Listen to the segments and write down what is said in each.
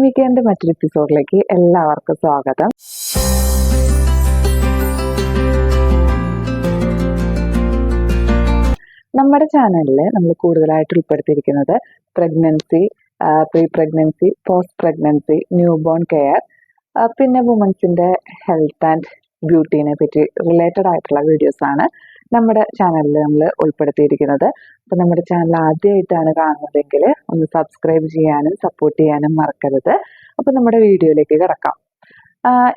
ജിമിക്കേന്റെ മറ്റൊരു എപ്പിസോഡിലേക്ക് എല്ലാവർക്കും സ്വാഗതം. നമ്മുടെ ചാനലിൽ നമ്മൾ കൂടുതലായിട്ട് ഉൾപ്പെടുത്തിയിരിക്കുന്നത് pregnancy, pre pregnancy, post pregnancy, new born care, പിന്നെ വുമൻസിന്റെ ഹെൽത്ത് ആൻഡ് ബ്യൂട്ടീനെ പറ്റി റിലേറ്റഡ് ആയിട്ടുള്ള വീഡിയോസ് ആണ് നമ്മുടെ ചാനലിൽ നമ്മൾ ഉൾപ്പെടുത്തിയിരിക്കുന്നത്. അപ്പൊ നമ്മുടെ ചാനൽ ആദ്യമായിട്ടാണ് കാണുന്നതെങ്കിൽ ഒന്ന് സബ്സ്ക്രൈബ് ചെയ്യാനും സപ്പോർട്ട് ചെയ്യാനും മറക്കരുത്. അപ്പൊ നമ്മുടെ വീഡിയോയിലേക്ക് കിടക്കാം.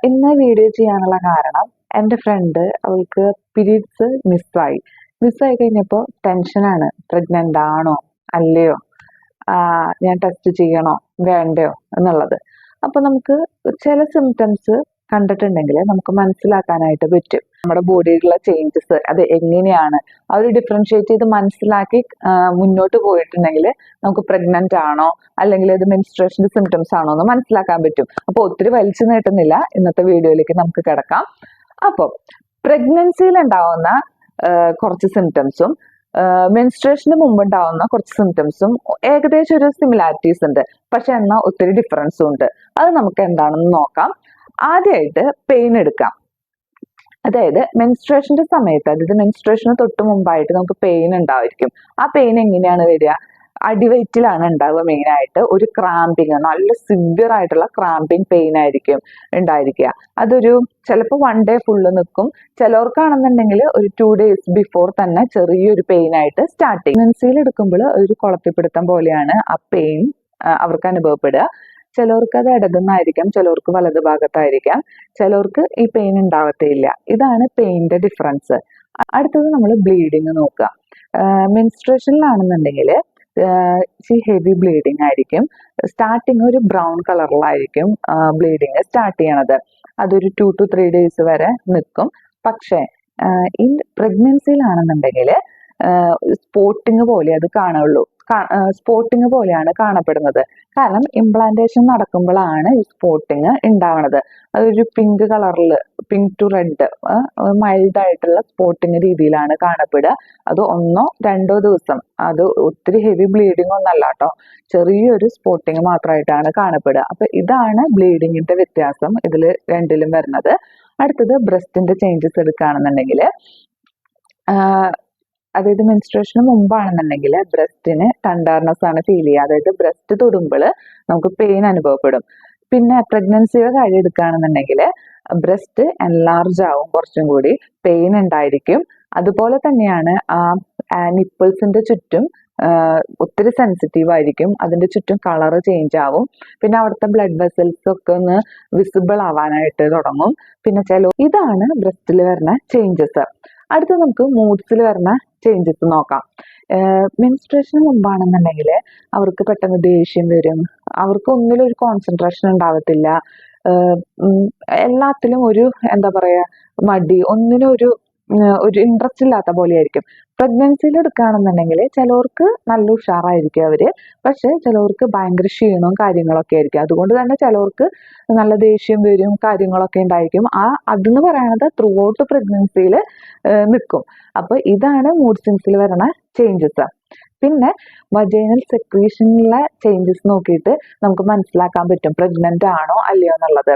ഇന്ന് വീഡിയോ ചെയ്യാനുള്ള കാരണം, എൻ്റെ ഫ്രണ്ട് അവൾക്ക് പീരീഡ്സ് മിസ്സായി കഴിഞ്ഞപ്പോൾ ടെൻഷനാണ്. പ്രഗ്നന്റ് ആണോ അല്ലയോ, ഞാൻ ടെസ്റ്റ് ചെയ്യണോ വേണ്ടയോ എന്നുള്ളത്. അപ്പൊ നമുക്ക് ചില സിംറ്റംസ് കണ്ടിട്ടുണ്ടെങ്കിൽ നമുക്ക് മനസ്സിലാക്കാനായിട്ട് പറ്റും നമ്മുടെ ബോഡിയിലുള്ള ചേഞ്ചസ് അത് എങ്ങനെയാണ്. ആ ഒരു ഡിഫറൻഷിയേറ്റ് ചെയ്ത് മനസ്സിലാക്കി മുന്നോട്ട് പോയിട്ടുണ്ടെങ്കിൽ നമുക്ക് പ്രഗ്നന്റ് ആണോ അല്ലെങ്കിൽ ഇത് മെൻസ്ട്രേഷന്റെ സിംറ്റംസ് ആണോ എന്ന് മനസ്സിലാക്കാൻ പറ്റും. അപ്പൊ ഒത്തിരി വലിച്ചു നീട്ടുന്നില്ല, ഇന്നത്തെ വീഡിയോയിലേക്ക് നമുക്ക് കിടക്കാം. അപ്പോൾ പ്രഗ്നൻസിയിൽ ഉണ്ടാവുന്ന കുറച്ച് സിംറ്റംസും മെൻസ്ട്രേഷന് മുമ്പ് ഉണ്ടാവുന്ന കുറച്ച് സിംറ്റംസും ഏകദേശം ഒരു സിമിലാരിറ്റീസ് ഉണ്ട്, പക്ഷെ എന്നാൽ ഒത്തിരി ഡിഫറൻസും ഉണ്ട്. അത് നമുക്ക് എന്താണെന്ന് നോക്കാം. ആദ്യമായിട്ട് പെയിൻ എടുക്കാം. അതായത് മെൻസ്ട്രേഷന്റെ സമയത്ത്, അതായത് മെൻസ്ട്രേഷന് തൊട്ട് മുമ്പായിട്ട് നമുക്ക് പെയിൻ ഉണ്ടായിരിക്കും. ആ പെയിൻ എങ്ങനെയാണ് വരിക? അടിവയറ്റിലാണ് ഉണ്ടാവുക. മെയിൻ ആയിട്ട് ഒരു ക്രാമ്പിങ്, നല്ല സിവിയർ ആയിട്ടുള്ള ക്രാമ്പിങ് പെയിൻ ആയിരിക്കും ഉണ്ടായിരിക്കുക. അതൊരു ചിലപ്പോൾ 1 ഡേ ഫുള്ള് നിൽക്കും. ചിലവർക്കാണെന്നുണ്ടെങ്കിൽ ഒരു 2 ഡേയ്സ് ബിഫോർ തന്നെ ചെറിയൊരു പെയിൻ ആയിട്ട് സ്റ്റാർട്ട് ചെയ്യും. പ്രഗ്നൻസിയിൽ എടുക്കുമ്പോൾ ഒരു കുളത്തിപ്പിടുത്തം പോലെയാണ് ആ പെയിൻ അവർക്ക് അനുഭവപ്പെടുക. ചിലവർക്ക് അത് ഇടതുനിന്നായിരിക്കാം, ചിലവർക്ക് വലതു ഭാഗത്തായിരിക്കാം, ചിലവർക്ക് ഈ പെയിൻ ഉണ്ടാവത്തേയില്ല. ഇതാണ് പെയിന്റെ ഡിഫറൻസ്. അടുത്തത് നമ്മൾ ബ്ലീഡിങ് നോക്കുക. മെൻസ്ട്രേഷനിലാണെന്നുണ്ടെങ്കിൽ ഹെവി ബ്ലീഡിങ് ആയിരിക്കും. സ്റ്റാർട്ടിങ് ഒരു ബ്രൗൺ കളറിലായിരിക്കും ബ്ലീഡിങ് സ്റ്റാർട്ട് ചെയ്യണത്. അതൊരു 2 to 3 ഡേയ്സ് വരെ നിൽക്കും. പക്ഷേ ഈ പ്രഗ്നൻസിയിലാണെന്നുണ്ടെങ്കിൽ സ്പോട്ടിങ് പോലെ അത് കാണുള്ളൂ. സ്പോട്ടിങ് പോലെയാണ് കാണപ്പെടുന്നത്. കാരണം ഇംപ്ലാന്റേഷൻ നടക്കുമ്പോഴാണ് ഈ സ്പോട്ടിങ് ഉണ്ടാവണത്. അതൊരു പിങ്ക് കളറിൽ, പിങ്ക് ടു റെഡ്, മൈൽഡ് ആയിട്ടുള്ള സ്പോട്ടിങ് രീതിയിലാണ് കാണപ്പെടുക. അത് 1 or 2 ദിവസം, അത് ഒത്തിരി ഹെവി ബ്ലീഡിങ് ഒന്നല്ല കേട്ടോ, ചെറിയൊരു സ്പോട്ടിങ് മാത്രമായിട്ടാണ് കാണപ്പെടുക. അപ്പൊ ഇതാണ് ബ്ലീഡിങ്ങിന്റെ വ്യത്യാസം ഇതിൽ രണ്ടിലും വരുന്നത്. അടുത്തത് ബ്രസ്റ്റിന്റെ ചേഞ്ചസ് എടുക്കുകയാണെന്നുണ്ടെങ്കിൽ, അതായത് മെൻസ്ട്രേഷന് മുമ്പാണെന്നുണ്ടെങ്കിൽ ബ്രസ്റ്റിന് ടെൻഡർനെസ് ആണ് ഫീൽ ചെയ്യുക. അതായത് ബ്രസ്റ്റ് തൊടുമ്പോൾ നമുക്ക് പെയിൻ അനുഭവപ്പെടും. പിന്നെ പ്രഗ്നൻസിയുടെ കാര്യം എടുക്കുകയാണെന്നുണ്ടെങ്കിൽ ബ്രസ്റ്റ് എൻലാർജ് ആവും, കുറച്ചും കൂടി പെയിൻ ഉണ്ടായിരിക്കും. അതുപോലെ തന്നെയാണ് നിപ്പിൾസിന്റെ ചുറ്റും ഒത്തിരി സെൻസിറ്റീവ് ആയിരിക്കും. അതിന്റെ ചുറ്റും കളർ ചേഞ്ച് ആവും. പിന്നെ അവിടുത്തെ ബ്ലഡ് വെസൽസ് ഒക്കെ ഒന്ന് വിസിബിൾ ആവാനായിട്ട് തുടങ്ങും. പിന്നെ ഇതാണ് ബ്രസ്റ്റിൽ വരുന്ന ചേഞ്ചസ്. അടുത്ത നമുക്ക് മൂഡ്സിൽ വരുന്ന ചേഞ്ചസ് നോക്കാം. മെൻസ്ട്രേഷന് മുമ്പാണെന്നുണ്ടെങ്കിൽ അവർക്ക് പെട്ടെന്ന് ദേഷ്യം വരും. അവർക്ക് ഒന്നിലും ഒരു കോൺസെൻട്രേഷൻ ഉണ്ടാവത്തില്ല. എല്ലാത്തിലും ഒരു എന്താ പറയാ, മടി, ഒന്നിനും ഒരു ഇൻട്രസ്റ്റ് ഇല്ലാത്ത പോലെ ആയിരിക്കും. പ്രഗ്നൻസിയിൽ എടുക്കുകയാണെന്നുണ്ടെങ്കിൽ ചിലവർക്ക് നല്ല ഉഷാറായിരിക്കും അവര്, പക്ഷെ ചിലവർക്ക് ഭയങ്കര ക്ഷീണവും കാര്യങ്ങളൊക്കെ ആയിരിക്കും. അതുകൊണ്ട് തന്നെ ചിലവർക്ക് നല്ല ദേഷ്യം വരും, കാര്യങ്ങളൊക്കെ ഉണ്ടായിരിക്കും. അതെന്ന് പറയുന്നത് ത്രൂ ഔട്ട് പ്രഗ്നൻസിയിൽ നിൽക്കും. അപ്പൊ ഇതാണ് മൂഡ് സ്വിങ്സിൽ വരുന്ന ചേഞ്ചസ്. പിന്നെ വജൈനൽ സെക്രീഷനിലെ ചേഞ്ചസ് നോക്കിയിട്ട് നമുക്ക് മനസ്സിലാക്കാൻ പറ്റും പ്രഗ്നന്റ് ആണോ അല്ലയോ എന്നുള്ളത്.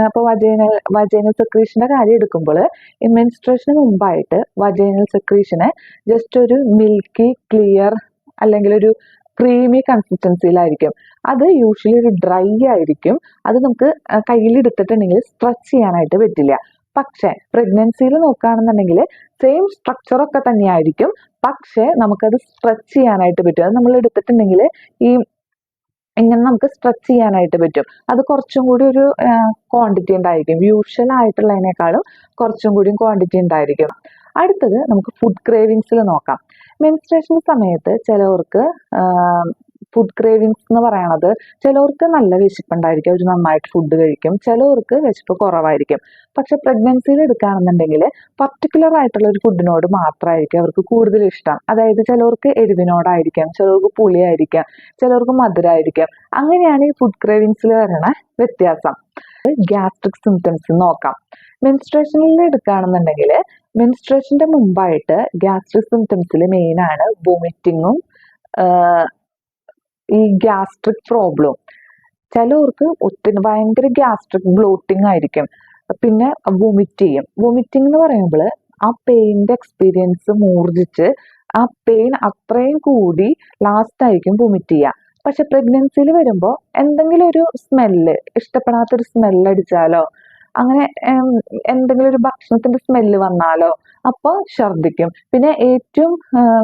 അപ്പൊ വജൈനൽ സെക്രീഷന്റെ കാര്യം എടുക്കുമ്പോൾ ഈ മെൻസ്ട്രേഷന് മുമ്പായിട്ട് വജൈനൽ സെക്രീഷന് ജസ്റ്റ് ഒരു മിൽക്കി ക്ലിയർ അല്ലെങ്കിൽ ഒരു ക്രീമി കൺസിസ്റ്റൻസിയിലായിരിക്കും. അത് യൂഷ്വലി ഒരു ഡ്രൈ ആയിരിക്കും. അത് നമുക്ക് കയ്യിലെടുത്തിട്ടുണ്ടെങ്കിൽ സ്ട്രെച്ച് ചെയ്യാനായിട്ട് പറ്റില്ല. പക്ഷെ പ്രഗ്നൻസിയിൽ നോക്കുകയാണെന്നുണ്ടെങ്കിൽ സെയിം സ്ട്രക്ചർ ഒക്കെ തന്നെയായിരിക്കും, പക്ഷെ നമുക്കത് സ്ട്രെച്ച് ചെയ്യാനായിട്ട് പറ്റും. അത് നമ്മൾ എടുത്തിട്ടുണ്ടെങ്കിൽ ഇങ്ങനെ നമുക്ക് സ്ട്രെച്ച് ചെയ്യാനായിട്ട് പറ്റും. അത് കുറച്ചും കൂടി ഒരു ക്വാണ്ടിറ്റി ഉണ്ടായിരിക്കും, യൂഷ്വൽ ആയിട്ടുള്ളതിനേക്കാളും കുറച്ചും കൂടി ക്വാണ്ടിറ്റി ഉണ്ടായിരിക്കും. അടുത്തത് നമുക്ക് ഫുഡ് ക്രേവിങ്സിൽ നോക്കാം. മെൻസ്ട്രേഷൻ സമയത്ത് ചിലവർക്ക് ഫുഡ് ക്രേവിങ്സ് എന്ന് പറയണത്, ചിലവർക്ക് നല്ല വിശപ്പുണ്ടായിരിക്കും, അവർ നന്നായിട്ട് ഫുഡ് കഴിക്കും. ചിലവർക്ക് വിശപ്പ് കുറവായിരിക്കും. പക്ഷെ പ്രഗ്നൻസിയിൽ എടുക്കുകയാണെന്നുണ്ടെങ്കിൽ പർട്ടിക്കുലർ ആയിട്ടുള്ള ഒരു ഫുഡിനോട് മാത്രമായിരിക്കും അവർക്ക് കൂടുതൽ ഇഷ്ടം. അതായത് ചിലവർക്ക് എരിവിനോടായിരിക്കാം, ചിലവർക്ക് പുളിയായിരിക്കാം, ചിലവർക്ക് മധുരമായിരിക്കാം. അങ്ങനെയാണ് ഈ ഫുഡ് ക്രേവിങ്സിൽ വരുന്ന വ്യത്യാസം. ഗ്യാസ്ട്രിക് സിംറ്റംസ് നോക്കാം. മെൻസ്ട്രേഷനിൽ എടുക്കുകയാണെന്നുണ്ടെങ്കിൽ മെൻസ്ട്രേഷന്റെ മുമ്പായിട്ട് ഗ്യാസ്ട്രിക് സിംറ്റംസിൽ മെയിൻ ആണ് വോമിറ്റിങ്ങും ഈ ഗ്യാസ്ട്രിക് പ്രോബ്ലം. ചിലവർക്ക് ഒത്തിരി ഭയങ്കര ഗ്യാസ്ട്രിക് ബ്ലോട്ടിംഗ് ആയിരിക്കും, പിന്നെ വൊമിറ്റ് ചെയ്യും. വൊമിറ്റിംഗ് എന്ന് പറയുമ്പോൾ ആ പെയിൻ്റെ എക്സ്പീരിയൻസ് മൂർജിച്ച് ആ പെയിൻ അത്രയും കൂടി ലാസ്റ്റ് ആയിരിക്കും വൊമിറ്റ് ചെയ്യുക. പക്ഷെ പ്രഗ്നൻസിയിൽ വരുമ്പോൾ എന്തെങ്കിലും ഒരു സ്മെല്ല്, ഇഷ്ടപ്പെടാത്തൊരു സ്മെല്ല് അടിച്ചാലോ അങ്ങനെ എന്തെങ്കിലും ഒരു ഭക്ഷണത്തിന്റെ സ്മെല്ല് വന്നാലോ അപ്പോൾ ഛർദ്ദിക്കും. പിന്നെ ഏറ്റവും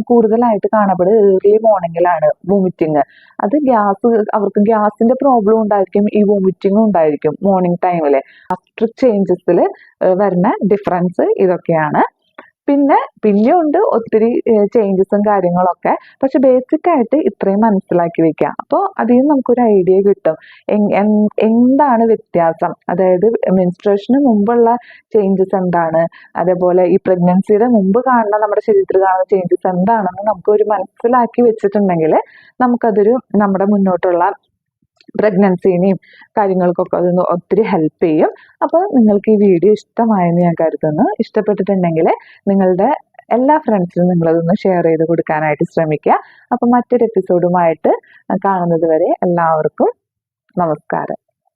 കൂടുതലായിട്ട് കാണപ്പെടുന്നത് ഏർലി മോർണിംഗിലാണ് വൊമിറ്റിങ്. അത് അവർക്ക് ഗ്യാസിന്റെ പ്രോബ്ലം ഉണ്ടായിരിക്കും, ഈ വൊമിറ്റിങ്ങും ഉണ്ടായിരിക്കും മോർണിംഗ് ടൈമിൽ. ഗാസ്ട്രിക് ചേഞ്ചസിൽ വരുന്ന ഡിഫറൻസ് ഇതൊക്കെയാണ്. പിന്നെയുണ്ട് ഒത്തിരി ചേഞ്ചസും കാര്യങ്ങളൊക്കെ. പക്ഷെ ബേസിക് ആയിട്ട് ഇത്രയും മനസ്സിലാക്കി വെക്കുക. അപ്പോൾ അതിൽ നിന്ന് നമുക്കൊരു ഐഡിയ കിട്ടും എന്താണ് വ്യത്യാസം, അതായത് മെൻസ്ട്രേഷന് മുമ്പുള്ള ചേഞ്ചസ് എന്താണ്, അതേപോലെ ഈ പ്രഗ്നൻസിയുടെ മുമ്പ് കാണുന്ന നമ്മുടെ ശരീരത്തിൽ കാണുന്ന ചേഞ്ചസ് എന്താണെന്ന് നമുക്കൊരു മനസ്സിലാക്കി വെച്ചിട്ടുണ്ടെങ്കിൽ നമുക്കതൊരു നമ്മുടെ മുന്നോട്ടുള്ള പ്രഗ്നൻസിനെയും കാര്യങ്ങൾക്കൊക്കെ അതൊന്ന് ഒത്തിരി ഹെൽപ്പ് ചെയ്യും. അപ്പോൾ നിങ്ങൾക്ക് ഈ വീഡിയോ ഇഷ്ടമായെന്ന് ഞാൻ കരുതുന്നു. ഇഷ്ടപ്പെട്ടിട്ടുണ്ടെങ്കിൽ നിങ്ങളുടെ എല്ലാ ഫ്രണ്ട്സിനും നിങ്ങളതൊന്ന് ഷെയർ ചെയ്ത് കൊടുക്കാനായിട്ട് ശ്രമിക്കുക. അപ്പം മറ്റൊരു എപ്പിസോഡുമായിട്ട് കാണുന്നത് വരെ എല്ലാവർക്കും നമസ്കാരം.